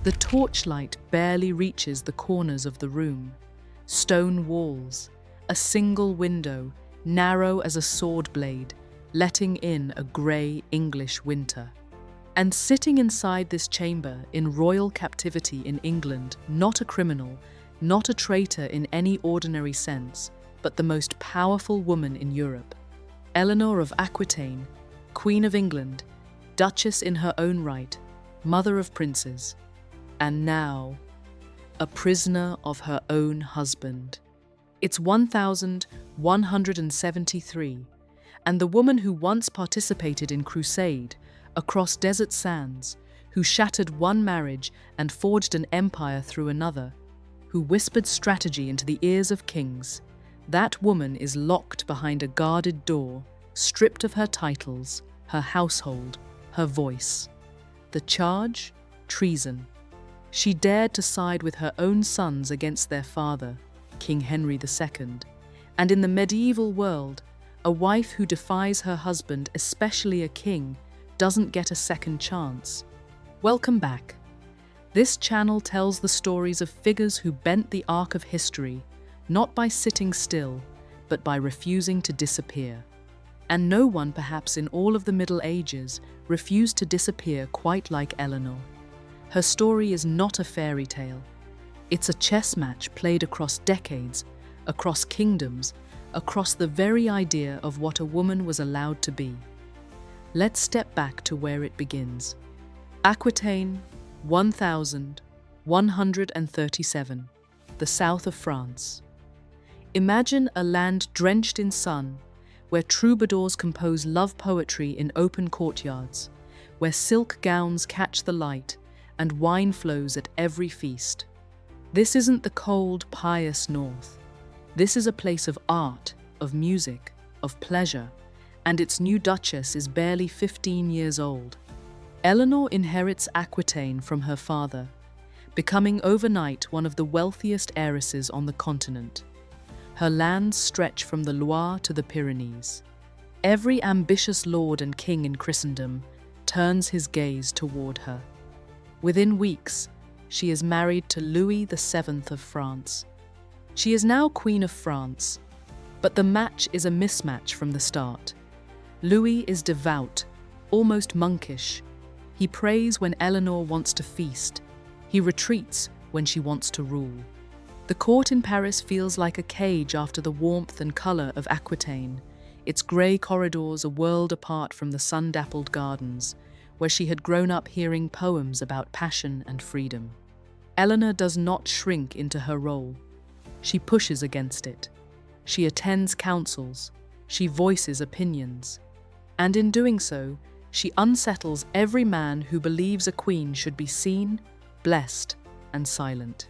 The torchlight barely reaches the corners of the room. Stone walls, a single window, narrow as a sword blade, letting in a grey English winter. And sitting inside this chamber in royal captivity in England, not a criminal, not a traitor in any ordinary sense, but the most powerful woman in Europe, Eleanor of Aquitaine, Queen of England, Duchess in her own right, mother of princes, and now a prisoner of her own husband. It's 1173, and the woman who once participated in Crusade across desert sands, who shattered one marriage and forged an empire through another, who whispered strategy into the ears of kings, that woman is locked behind a guarded door, stripped of her titles, her household, her voice. The charge? Treason. She dared to side with her own sons against their father, King Henry II, and in the medieval world, a wife who defies her husband, especially a king, doesn't get a second chance. Welcome back. This channel tells the stories of figures who bent the arc of history, not by sitting still, but by refusing to disappear. And no one, perhaps in all of the Middle Ages, refused to disappear quite like Eleanor. Her story is not a fairy tale. It's a chess match played across decades, across kingdoms, across the very idea of what a woman was allowed to be. Let's step back to where it begins. Aquitaine, 1137, the south of France. Imagine a land drenched in sun, where troubadours compose love poetry in open courtyards, where silk gowns catch the light and wine flows at every feast. This isn't the cold, pious north. This is a place of art, of music, of pleasure, and its new duchess is barely 15 years old. Eleanor inherits Aquitaine from her father, becoming overnight one of the wealthiest heiresses on the continent. Her lands stretch from the Loire to the Pyrenees. Every ambitious lord and king in Christendom turns his gaze toward her. Within weeks, she is married to Louis VII of France. She is now Queen of France, but the match is a mismatch from the start. Louis is devout, almost monkish. He prays when Eleanor wants to feast. He retreats when she wants to rule. The court in Paris feels like a cage after the warmth and colour of Aquitaine, its grey corridors a world apart from the sun-dappled gardens, where she had grown up hearing poems about passion and freedom. Eleanor does not shrink into her role. She pushes against it. She attends councils. She voices opinions. And in doing so, she unsettles every man who believes a queen should be seen, blessed, and silent.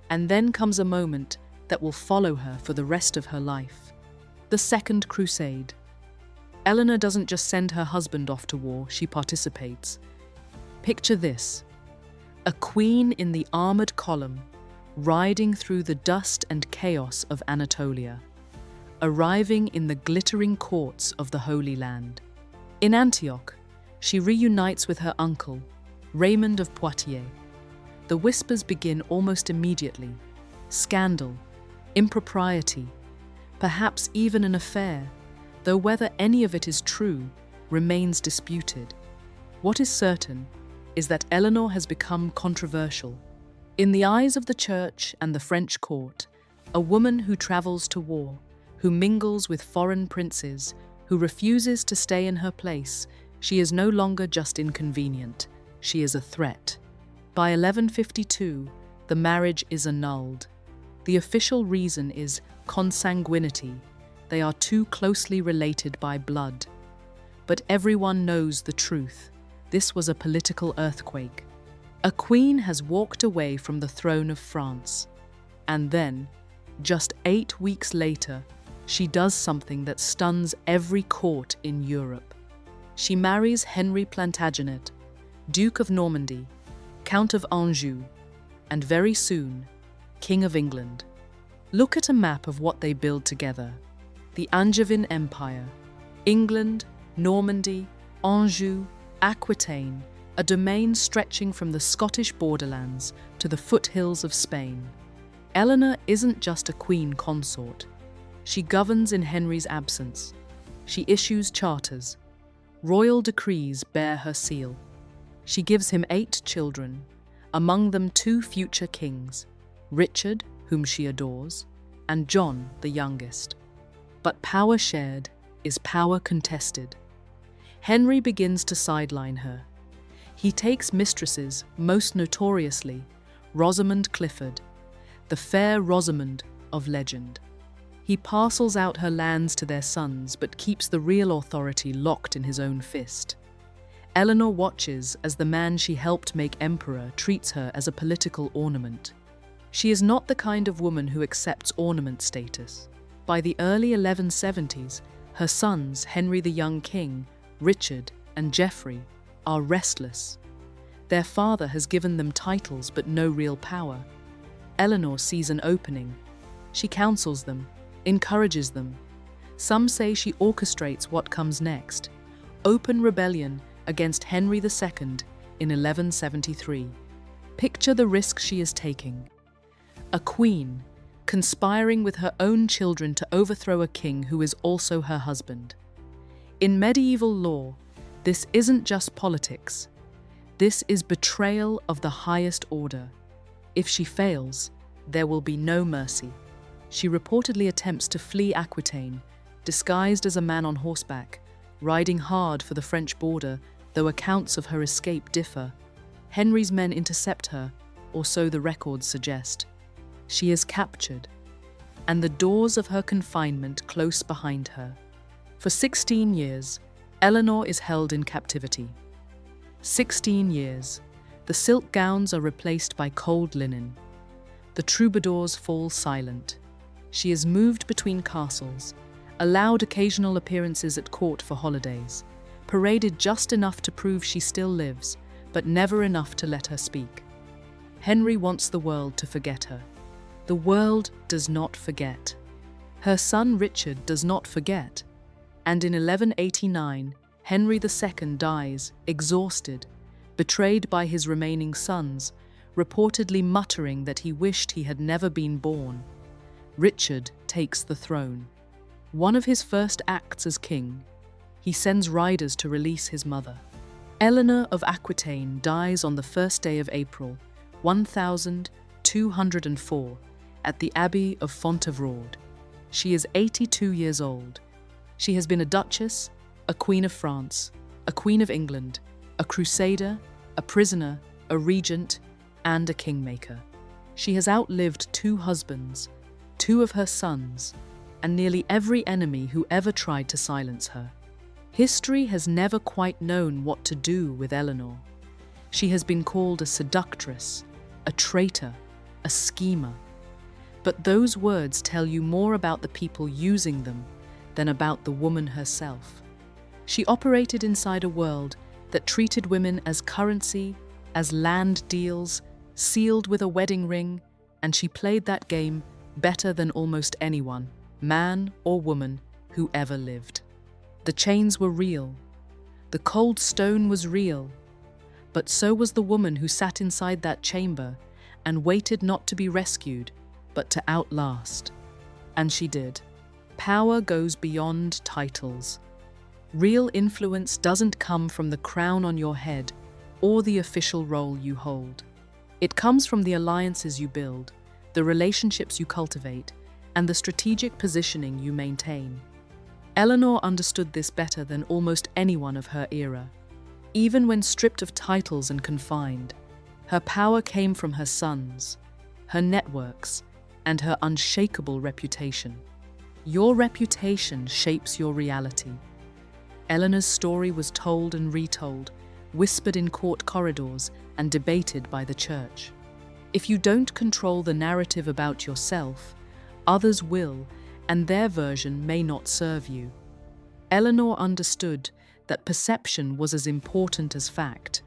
And then comes a moment that will follow her for the rest of her life. The Second Crusade. Eleanor doesn't just send her husband off to war, she participates. Picture this: a queen in the armoured column, riding through the dust and chaos of Anatolia, arriving in the glittering courts of the Holy Land. In Antioch, she reunites with her uncle, Raymond of Poitiers. The whispers begin almost immediately: scandal, impropriety, perhaps even an affair, though whether any of it is true remains disputed. What is certain is that Eleanor has become controversial. In the eyes of the church and the French court, a woman who travels to war, who mingles with foreign princes, who refuses to stay in her place, she is no longer just inconvenient, she is a threat. By 1152, the marriage is annulled. The official reason is consanguinity. They are too closely related by blood. But everyone knows the truth. This was a political earthquake. A queen has walked away from the throne of France. And then, just 8 weeks later, she does something that stuns every court in Europe. She marries Henry Plantagenet, Duke of Normandy, Count of Anjou, and very soon, King of England. Look at a map of what they build together. The Angevin Empire, England, Normandy, Anjou, Aquitaine, a domain stretching from the Scottish borderlands to the foothills of Spain. Eleanor isn't just a queen consort. She governs in Henry's absence. She issues charters. Royal decrees bear her seal. She gives him 8 children, among them 2 future kings, Richard, whom she adores, and John, the youngest. But power shared is power contested. Henry begins to sideline her. He takes mistresses, most notoriously Rosamund Clifford, the fair Rosamund of legend. He parcels out her lands to their sons, but keeps the real authority locked in his own fist. Eleanor watches as the man she helped make emperor treats her as a political ornament. She is not the kind of woman who accepts ornament status. By the early 1170s, her sons, Henry the young king, Richard, and Geoffrey, are restless. Their father has given them titles but no real power. Eleanor sees an opening. She counsels them, encourages them. Some say she orchestrates what comes next: open rebellion against Henry II in 1173. Picture the risk she is taking. A queen, conspiring with her own children to overthrow a king who is also her husband. In medieval law, this isn't just politics. This is betrayal of the highest order. If she fails, there will be no mercy. She reportedly attempts to flee Aquitaine, disguised as a man on horseback, riding hard for the French border, though accounts of her escape differ. Henry's men intercept her, or so the records suggest. She is captured, and the doors of her confinement close behind her. For 16 years, Eleanor is held in captivity. 16 years. The silk gowns are replaced by cold linen. The troubadours fall silent. She is moved between castles, allowed occasional appearances at court for holidays, paraded just enough to prove she still lives, but never enough to let her speak. Henry wants the world to forget her. The world does not forget. Her son Richard does not forget. And in 1189, Henry II dies, exhausted, betrayed by his remaining sons, reportedly muttering that he wished he had never been born. Richard takes the throne. One of his first acts as king, he sends riders to release his mother. Eleanor of Aquitaine dies on the first day of April, 1204, at the Abbey of Fontrevraud. She is 82 years old. She has been a duchess, a queen of France, a queen of England, a crusader, a prisoner, a regent, and a kingmaker. She has outlived 2 husbands, 2 of her sons, and nearly every enemy who ever tried to silence her. History has never quite known what to do with Eleanor. She has been called a seductress, a traitor, a schemer. But those words tell you more about the people using them than about the woman herself. She operated inside a world that treated women as currency, as land deals, sealed with a wedding ring, and she played that game better than almost anyone, man or woman, who ever lived. The chains were real. The cold stone was real. But so was the woman who sat inside that chamber and waited not to be rescued, but to outlast. And she did. Power goes beyond titles. Real influence doesn't come from the crown on your head or the official role you hold. It comes from the alliances you build, the relationships you cultivate, and the strategic positioning you maintain. Eleanor understood this better than almost anyone of her era. Even when stripped of titles and confined, her power came from her sons, her networks, and her unshakable reputation. Your reputation shapes your reality. Eleanor's story was told and retold, whispered in court corridors, and debated by the church. If you don't control the narrative about yourself, others will, and their version may not serve you. Eleanor understood that perception was as important as fact.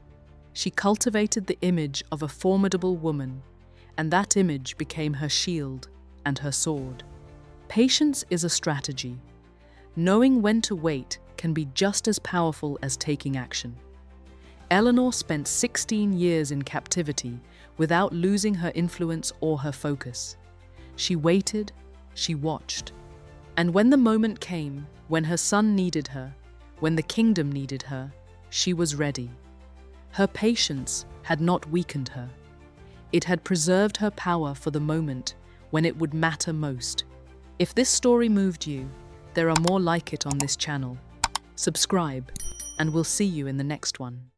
She cultivated the image of a formidable woman, and that image became her shield and her sword. Patience is a strategy. Knowing when to wait can be just as powerful as taking action. Eleanor spent 16 years in captivity without losing her influence or her focus. She waited, she watched. And when the moment came, when her son needed her, when the kingdom needed her, she was ready. Her patience had not weakened her. It had preserved her power for the moment when it would matter most. If this story moved you, there are more like it on this channel. Subscribe, and we'll see you in the next one.